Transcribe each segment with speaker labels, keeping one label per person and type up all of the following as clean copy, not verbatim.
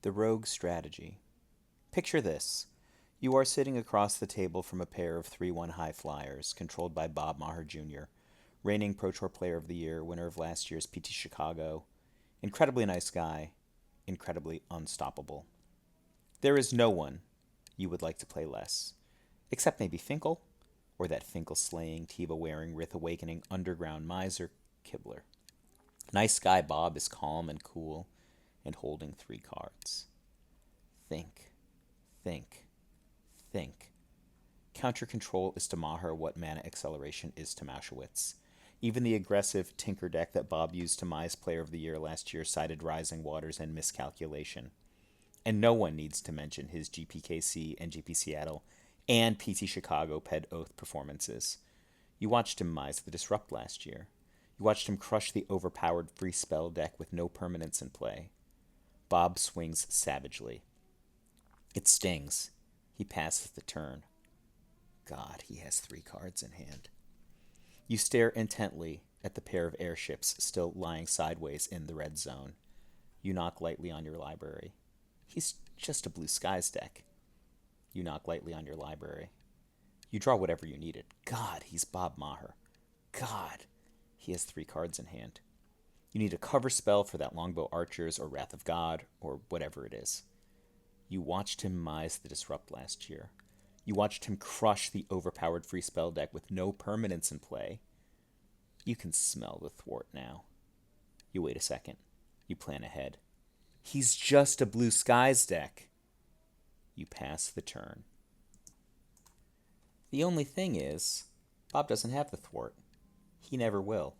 Speaker 1: The Rogue Strategy. Picture this. You are sitting across the table from a pair of 3-1 high flyers, controlled by Bob Maher Jr., reigning Pro Tour Player of the Year, winner of last year's PT Chicago, incredibly nice guy, incredibly unstoppable. There is no one you would like to play less, except maybe Finkel, or that Finkel-slaying, Tiva-wearing, Rith-awakening, underground miser, Kibler. Nice guy Bob is calm and cool, and holding 3 cards. Think, think, think. Counter control is to Maher what mana acceleration is to Mauschwitz. Even the aggressive Tinker deck that Bob used to Mize Player of the Year last year cited Rising Waters and Miscalculation. And no one needs to mention his GPKC and GP Seattle and PT Chicago Ped Oath performances. You watched him Mize the Disrupt last year. You watched him crush the overpowered free spell deck with no permanence in play. Bob swings savagely. It stings. He passes the turn. God, he has 3 cards in hand. You stare intently at the pair of airships still lying sideways in the red zone. You knock lightly on your library. He's just a Blue Skies deck. You knock lightly on your library. You draw whatever you needed. God, he's Bob Maher. God, he has 3 cards in hand. You need a cover spell for that Longbow Archers or Wrath of God or whatever it is. You watched him Mize the Disrupt last year. You watched him crush the overpowered free spell deck with no permanence in play. You can smell the thwart now. You wait a second. You plan ahead. He's just a Blue Skies deck. You pass the turn. The only thing is, Bob doesn't have the thwart. He never will.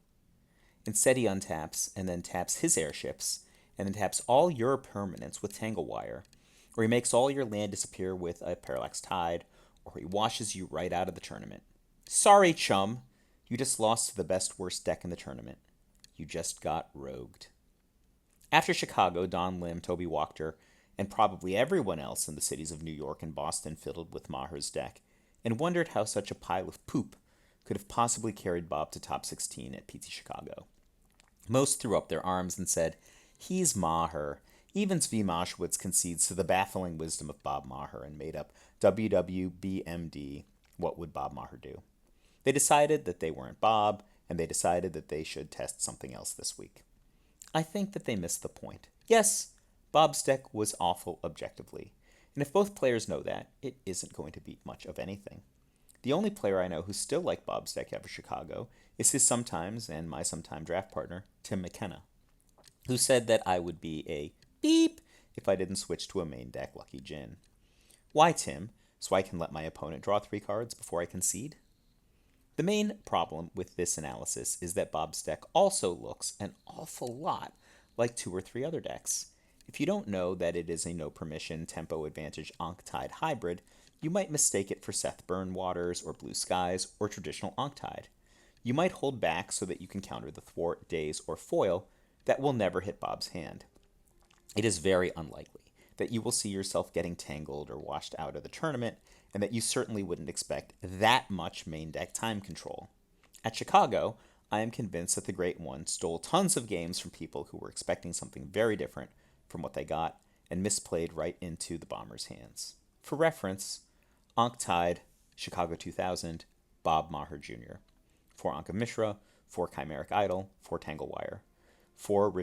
Speaker 1: Instead, he untaps and then taps his airships and then taps all your permanents with Tanglewire, or he makes all your land disappear with a Parallax Tide, or he washes you right out of the tournament. Sorry, chum. You just lost to the best worst deck in the tournament. You just got rogued. After Chicago, Don Lim, Toby Wachter, and probably everyone else in the cities of New York and Boston fiddled with Maher's deck and wondered how such a pile of poop could have possibly carried Bob to top 16 at PT Chicago. Most threw up their arms and said, he's Maher. Even Zvi Mauschwitz concedes to the baffling wisdom of Bob Maher and made up WWBMD, What Would Bob Maher Do? They decided that they weren't Bob, and they decided that they should test something else this week. I think that they missed the point. Yes, Bob's deck was awful objectively, and if both players know that, it isn't going to beat much of anything. The only player I know who's still like Bob's deck after Chicago is his sometimes and my sometime draft partner, Tim McKenna, who said that I would be a beep if I didn't switch to a main deck Lucky Jin. Why, Tim? So I can let my opponent draw 3 cards before I concede? The main problem with this analysis is that Bob's deck also looks an awful lot like 2 or 3 other decks. If you don't know that it is a no permission tempo advantage Ankh-Tide hybrid, you might mistake it for Seth Burnwaters or Blue Skies or traditional Ankh-Tide. You might hold back so that you can counter the thwart, daze, or foil that will never hit Bob's hand. It is very unlikely that you will see yourself getting tangled or washed out of the tournament, and that you certainly wouldn't expect that much main deck time control. At Chicago, I am convinced that the Great One stole tons of games from people who were expecting something very different from what they got and misplayed right into the Bombers' hands. For reference, Ankh-Tide, Chicago 2000, Bob Maher Jr. 4 Anka Mishra, 4 Chimeric Idol, 4 Tanglewire, 4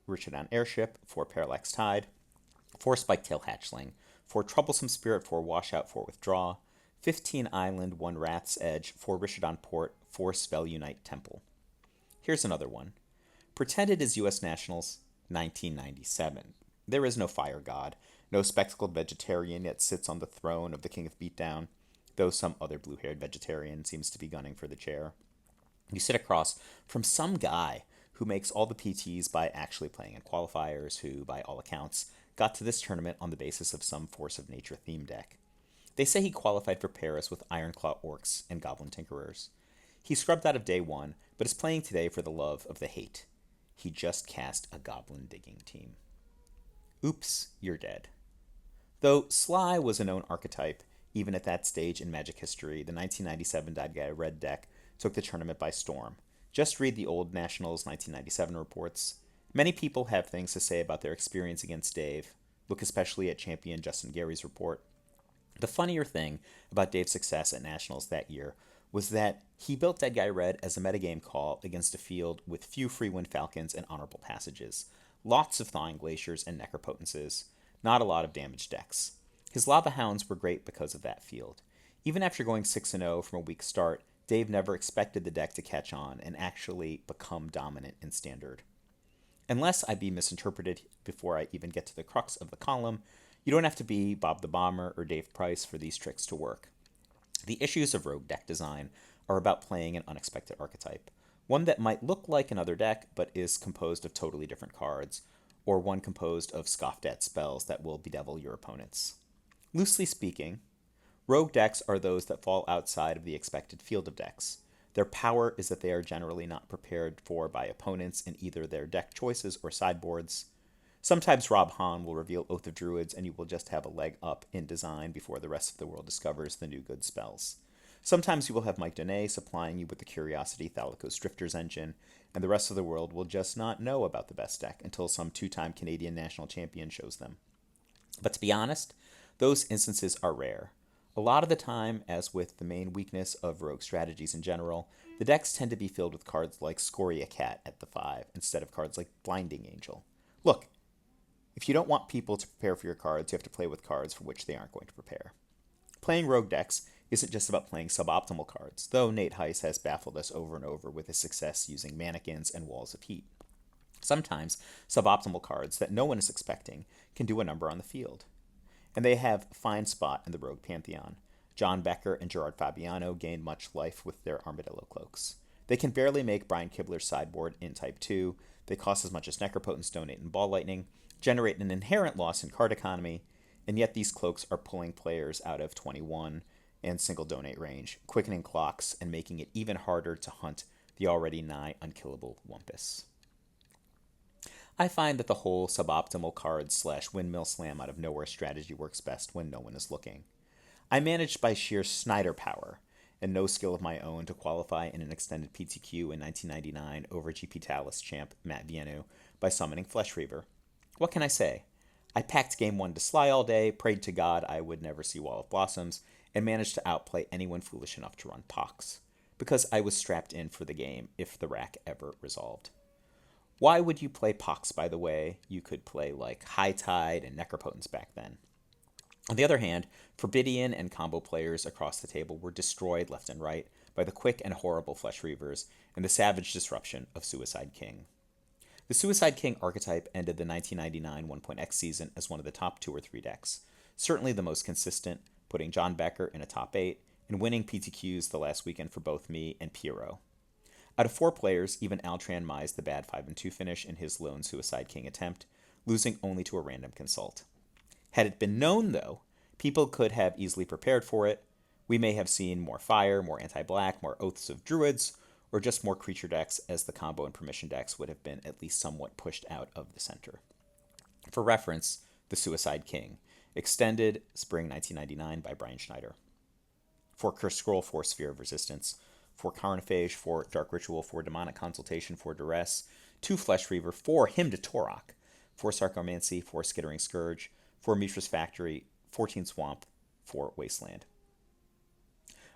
Speaker 1: Richardon Airship, 4 Parallax Tide, 4 Spiketail Hatchling, 4 Troublesome Spirit, 4 Washout, 4 Withdraw, 15 Island, 1 Wrath's Edge, 4 Richardon Port, 4 Spell Unite Temple. Here's another one. Pretend it is U.S. Nationals 1997. There is no fire god, no spectacled vegetarian yet sits on the throne of the King of Beatdown, though some other blue-haired vegetarian seems to be gunning for the chair. You sit across from some guy who makes all the PTs by actually playing in qualifiers, who, by all accounts, got to this tournament on the basis of some Force of Nature theme deck. They say he qualified for Paris with Ironclaw Orcs and Goblin Tinkerers. He scrubbed out of day 1, but is playing today for the love of the hate. He just cast a Goblin Digging team. Oops, you're dead. Though Sly was a known archetype, even at that stage in Magic history, the 1997 Dyed Guy Red deck took the tournament by storm. Just read the old Nationals 1997 reports. Many people have things to say about their experience against Dave. Look especially at champion Justin Gary's report. The funnier thing about Dave's success at Nationals that year was that he built Dead Guy Red as a metagame call against a field with few free wind falcons and honorable passages, lots of thawing glaciers and necropotences, not a lot of damaged decks. His Lava Hounds were great because of that field. Even after going 6-0 from a weak start, Dave never expected the deck to catch on and actually become dominant in Standard. Unless I be misinterpreted before I even get to the crux of the column, you don't have to be Bob the Bomber or Dave Price for these tricks to work. The issues of rogue deck design are about playing an unexpected archetype, one that might look like another deck but is composed of totally different cards, or one composed of scoffed at spells that will bedevil your opponents. Loosely speaking, rogue decks are those that fall outside of the expected field of decks. Their power is that they are generally not prepared for by opponents in either their deck choices or sideboards. Sometimes Rob Hahn will reveal Oath of Druids and you will just have a leg up in design before the rest of the world discovers the new good spells. Sometimes you will have Mike Dene supplying you with the Curiosity Thalicos Drifters engine, and the rest of the world will just not know about the best deck until some two-time Canadian national champion shows them. But to be honest, those instances are rare. A lot of the time, as with the main weakness of rogue strategies in general, the decks tend to be filled with cards like Scoria Cat at the 5 instead of cards like Blinding Angel. Look, if you don't want people to prepare for your cards, you have to play with cards for which they aren't going to prepare. Playing rogue decks isn't just about playing suboptimal cards, though Nate Heiss has baffled us over and over with his success using Mannequins and Walls of Heat. Sometimes suboptimal cards that no one is expecting can do a number on the field. And they have a fine spot in the rogue pantheon. John Becker and Gerard Fabiano gained much life with their Armadillo Cloaks. They can barely make Brian Kibler's sideboard in Type 2, they cost as much as Necropotence Donate and Ball Lightning, generate an inherent loss in card economy, and yet these cloaks are pulling players out of 21 and single donate range, quickening clocks and making it even harder to hunt the already nigh unkillable Wumpus. I find that the whole suboptimal cards / windmill slam out of nowhere strategy works best when no one is looking. I managed by sheer Snyder power and no skill of my own to qualify in an extended PTQ in 1999 over GP Talus champ Matt Vienu by summoning Flesh Reaver. What can I say? I packed game 1 to Sly all day, prayed to God I would never see Wall of Blossoms, and managed to outplay anyone foolish enough to run Pox, because I was strapped in for the game if the rack ever resolved. Why would you play Pox, by the way? You could play like High Tide and Necropotence back then. On the other hand, Forbidian and combo players across the table were destroyed left and right by the quick and horrible Flesh Reavers and the savage disruption of Suicide King. The Suicide King archetype ended the 1999 1.x season as one of the top 2 or 3 decks, certainly the most consistent, putting John Becker in a top 8 and winning PTQs the last weekend for both me and Piero. Out of 4 players, even Altran mised the bad 5-2 finish in his lone Suicide King attempt, losing only to a random consult. Had it been known, though, people could have easily prepared for it. We may have seen more Fire, more Anti-Black, more Oaths of Druids, or just more creature decks, as the combo and permission decks would have been at least somewhat pushed out of the center. For reference, the Suicide King, extended spring 1999 by Brian Schneider. 4 Curse Scroll, 4 Sphere of Resistance, 4 Carnophage, 4 Dark Ritual, 4 Demonic Consultation, 4 Duress, 2 Flesh Reaver, 4 Hymn to Torok, 4 Sarcomancy, 4 Skittering Scourge, 4 Mishra's Factory, 14 Swamp, 4 Wasteland.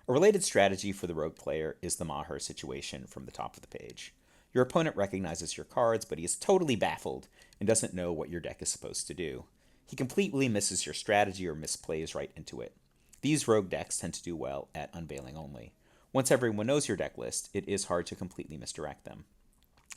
Speaker 1: A related strategy for the rogue player is the Maher situation from the top of the page. Your opponent recognizes your cards, but he is totally baffled and doesn't know what your deck is supposed to do. He completely misses your strategy or misplays right into it. These rogue decks tend to do well at unveiling only. Once everyone knows your deck list, it is hard to completely misdirect them.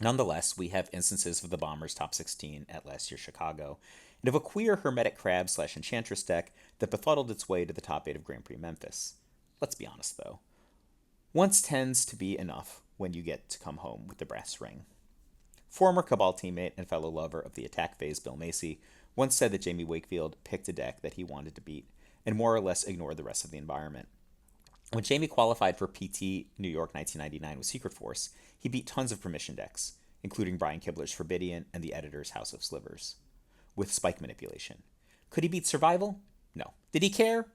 Speaker 1: Nonetheless, we have instances of the Bombers' top 16 at last year's Chicago, and of a queer Hermetic Crab / Enchantress deck that befuddled its way to the top 8 of Grand Prix Memphis. Let's be honest, though. Once tends to be enough when you get to come home with the brass ring. Former Cabal teammate and fellow lover of the attack phase, Bill Macy, once said that Jamie Wakefield picked a deck that he wanted to beat and more or less ignored the rest of the environment. When Jamie qualified for PT New York 1999 with Secret Force, he beat tons of permission decks, including Brian Kibler's Forbidian and the editor's House of Slivers, with spike manipulation. Could he beat Survival? No. Did he care?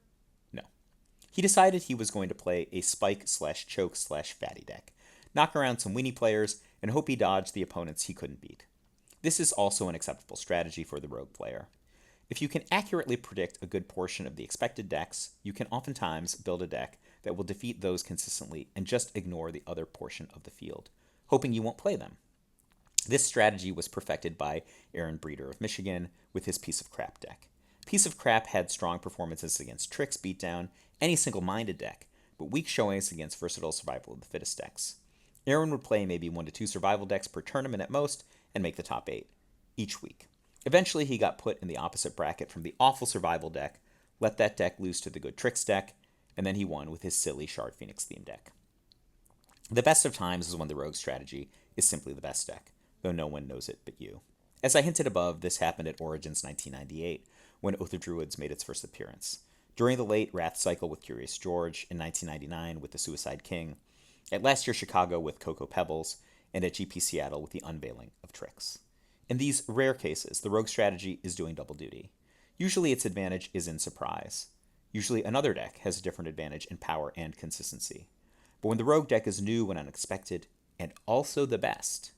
Speaker 1: No. He decided he was going to play a spike / choke / fatty deck, knock around some weenie players, and hope he dodged the opponents he couldn't beat. This is also an acceptable strategy for the rogue player. If you can accurately predict a good portion of the expected decks, you can oftentimes build a deck that will defeat those consistently and just ignore the other portion of the field, hoping you won't play them. This strategy was perfected by Aaron Breeder of Michigan with his Piece of Crap deck. Piece of Crap had strong performances against Tricks, Beatdown, any single-minded deck, but weak showings against versatile Survival of the Fittest decks. Aaron would play maybe 1 to 2 survival decks per tournament at most and make the top 8 each week. Eventually, he got put in the opposite bracket from the awful survival deck, let that deck loose to the good Tricks deck, and then he won with his silly Shard Phoenix theme deck. The best of times is when the rogue strategy is simply the best deck, though no one knows it but you. As I hinted above, this happened at Origins 1998, when Oath of Druids made its first appearance. During the late Wrath cycle with Curious George, in 1999 with the Suicide King, at last year's Chicago with Cocoa Pebbles, and at GP Seattle with the unveiling of Tricks. In these rare cases, the rogue strategy is doing double duty. Usually its advantage is in surprise. Usually another deck has a different advantage in power and consistency. But when the rogue deck is new and unexpected, and also the best,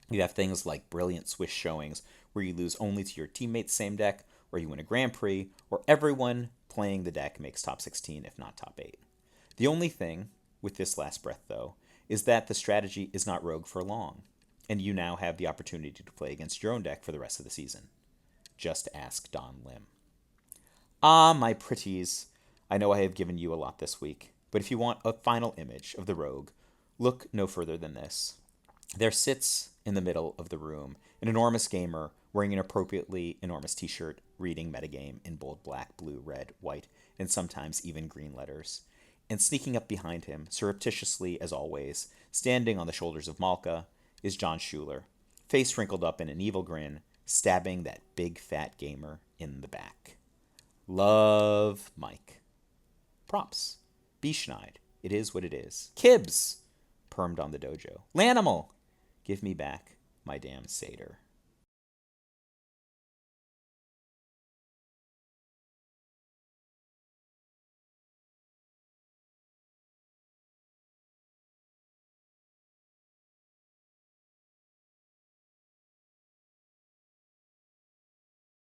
Speaker 1: you have things like brilliant Swiss showings where you lose only to your teammate's same deck, or you win a Grand Prix, or everyone playing the deck makes top 16 if not top 8. The only thing with this last breath, though, is that the strategy is not rogue for long, and you now have the opportunity to play against your own deck for the rest of the season. Just ask Don Lim. Ah, my pretties, I know I have given you a lot this week, but if you want a final image of the rogue, look no further than this. There sits in the middle of the room an enormous gamer wearing an appropriately enormous t-shirt reading metagame in bold black, blue, red, white, and sometimes even green letters. And sneaking up behind him, surreptitiously as always, standing on the shoulders of Malka, is John Schuler, face wrinkled up in an evil grin, stabbing that big fat gamer in the back. Love, Mike. Props. B-Schneid. It is what it is. Kibbs. Permed on the dojo. Lanimal. Give me back my damn satyr.